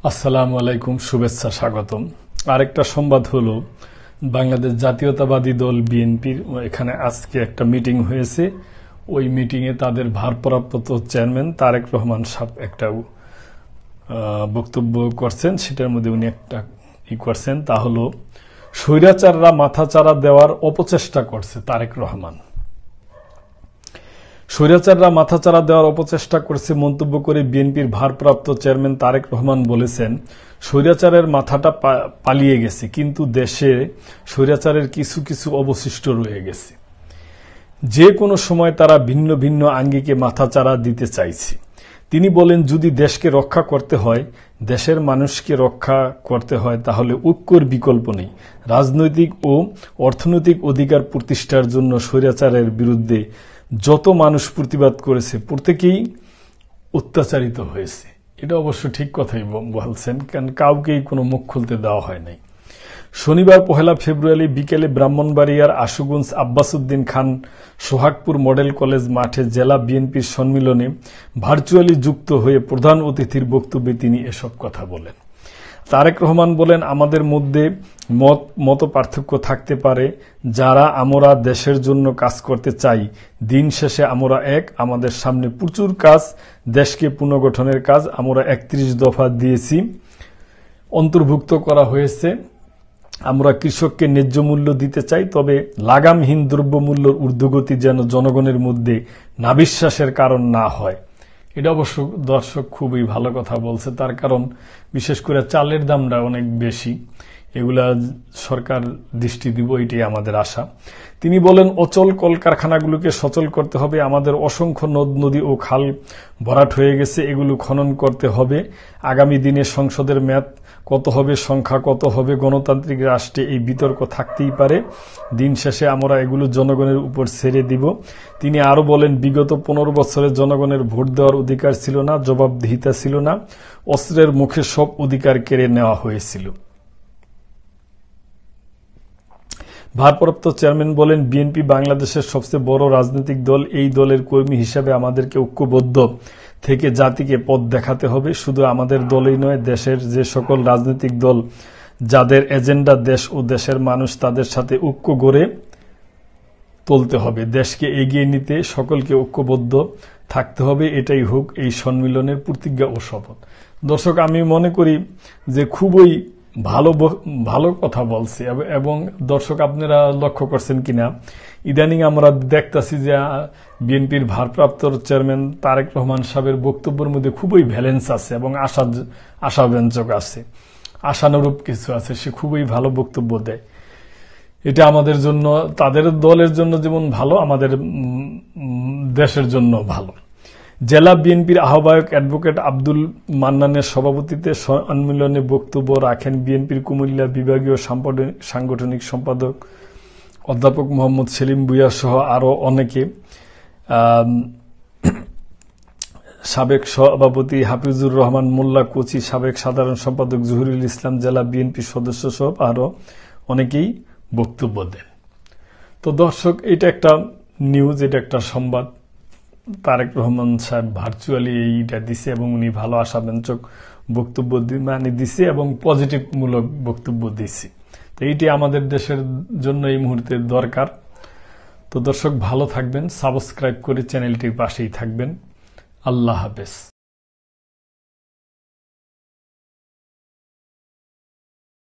আসসালামু আলাইকুম, শুভেচ্ছা, স্বাগতম। আরেকটা সংবাদ হলো বাংলাদেশ জাতীয়তাবাদী দল বিএনপির এখানে আজকে একটা মিটিং হয়েছে। ওই মিটিংয়ে তাদের ভারপ্রাপ্ত চেয়ারম্যান তারেক রহমান সাহেব একটা বক্তব্য করছেন। সেটার মধ্যে উনি একটা করছেন, তা হলো স্বৈরাচাররা মাথাচাড়া দেওয়ার অপচেষ্টা করছে তারেক রহমান। স্বৈরাচাররা মাথাচাড়া দেওয়ার অপচেষ্টা করছে মন্তব্য করে বিএনপির ভারপ্রাপ্ত চেয়ারম্যান তারেক রহমান বলেছেন, স্বৈরাচারের মাথাটা পালিয়ে গেছে, কিন্তু দেশে স্বৈরাচারের কিছু কিছু অবশিষ্ট রয়ে গেছে। যে কোনো সময় তারা ভিন্ন ভিন্ন আঙ্গিকে মাথাচাড়া দিতে চাইছে। তিনি বলেন, যদি দেশকে রক্ষা করতে হয়, দেশের মানুষকে রক্ষা করতে হয়, তাহলে ঐক্যের বিকল্প নেই। রাজনৈতিক ও অর্থনৈতিক অধিকার প্রতিষ্ঠার জন্য স্বৈরাচারের বিরুদ্ধে যত মানুষ প্রতিবাদ করেছে প্রত্যেকেই অত্যাচারিত হয়েছে। এটা অবশ্য ঠিক কথাই বলছেন, কারণ কাউকেই কোনো মুখ খুলতে দেওয়া হয় নাই। শনিবার 1 ফেব্রুয়ারি বিকেলে ব্রাহ্মণবাড়িয়ার আশুগঞ্জ আব্বাসউদ্দিন খান সোহাগপুর মডেল কলেজ মাঠে জেলা বিএনপির সম্মেলনে ভার্চুয়ালি যুক্ত হয়ে প্রধান অতিথির বক্তব্যে তিনি এসব কথা বলেন। তারেক রহমান বলেন, আমাদের মধ্যে মত পার্থক্য থাকতে পারে, যারা আমরা দেশের জন্য কাজ করতে চাই, দিন শেষে আমরা এক। আমাদের সামনে প্রচুর কাজ, দেশকে পুনর্গঠনের কাজ। আমরা 31 দফা দিয়েছি, অন্তর্ভুক্ত করা হয়েছে। আমরা কৃষককে ন্যায্য মূল্য দিতে চাই, তবে লাগামহীন দ্রব্যমূল্যের ঊর্ধ্বগতি যেন জনগণের মধ্যে নাবিশ্বাসের কারণ না হয়। এটা অবশ্য দর্শক খুবই ভালো কথা বলছে, তার কারণ বিশেষ করে চালের দামটা অনেক বেশি। এগুলা সরকার দৃষ্টি দিব, এটাই আমাদের আশা। তিনি বলেন, অচল কলকারখানাগুলোকে সচল করতে হবে। আমাদের অসংখ্য নদ নদী ও খাল ভরাট হয়ে গেছে, এগুলো খনন করতে হবে। আগামী দিনে সংসদের মেয়াদ কত হবে, সংখ্যা কত হবে, গণতান্ত্রিক রাষ্ট্রে এই বিতর্ক থাকতেই পারে। দিন শেষে আমরা এগুলো জনগণের উপর ছেড়ে দিব। তিনি আরো বলেন, বিগত 15 বছরে জনগণের ভোট দেওয়ার অধিকার ছিল না, জবাবদিহিতা ছিল না, অস্ত্রের মুখে সব অধিকার কেড়ে নেওয়া হয়েছিল। ভারপ্রাপ্ত চেয়ারম্যান বলেন, বিএনপি বাংলাদেশের সবচেয়ে বড় রাজনৈতিক দল। এই দলের কর্মী হিসেবে আমাদেরকে ঐক্যবদ্ধ থেকে জাতিকে পথ দেখাতে হবে। শুধু আমাদের দলই নয়, দেশের যে সকল রাজনৈতিক দল যাদের এজেন্ডা দেশ ও দেশের মানুষ, তাদের সাথে ঐক্য গড়ে তুলতে হবে। দেশকে এগিয়ে নিতে সকলকে ঐক্যবদ্ধ থাকতে হবে। এটাই হোক এই সম্মেলনের প্রতিজ্ঞা ও শপথ। দর্শক, আমি মনে করি যে খুবই ভালো কথা বলছে। এবং দর্শক, আপনারা লক্ষ্য করছেন কিনা, ইদানিং আমরা দেখতেছি যে বিএনপির ভারপ্রাপ্ত চেয়ারম্যান তারেক রহমান সাহেবের বক্তব্যের মধ্যে খুবই ব্যালেন্স আছে এবং আশাব্যঞ্জক আছে, আশানুরূপ কিছু আছে। সে খুবই ভালো বক্তব্য দেয়। এটা আমাদের জন্য, তাদের দলের জন্য যেমন ভালো, আমাদের দেশের জন্য ভালো। জেলা বিএনপির আহ্বায়ক অ্যাডভোকেট আব্দুল মান্নানের সভাপতিত্বে সম্মেলনে বক্তব্য রাখেন বিএনপির কুমিল্লা বিভাগীয় সাংগঠনিক সম্পাদক অধ্যাপক মোহাম্মদ সেলিম ভূঁইয়া সহ আরো অনেকে। সাবেক সভাপতি হাফিজুর রহমান মোল্লা কোচি, সাবেক সাধারণ সম্পাদক জহুরুল ইসলাম, জেলা বিএনপির সদস্য সহ আরো অনেকেই বক্তব্য দেন। তো দর্শক, এটা একটা নিউজ, এটা একটা সংবাদ। তারেক রহমান সাহেব ভার্চুয়ালি এইটা দিছে এবং উনি ভালো আশাব্যঞ্জক বক্তব্য দিছে এবং পজিটিভ মূলক বক্তব্য দিছে। তো এইটি আমাদের দেশের জন্য এই মুহূর্তে দরকার। তো দর্শক, ভালো থাকবেন, সাবস্ক্রাইব করে চ্যানেলটির পাশেই থাকবেন। আল্লাহ হাফেজ।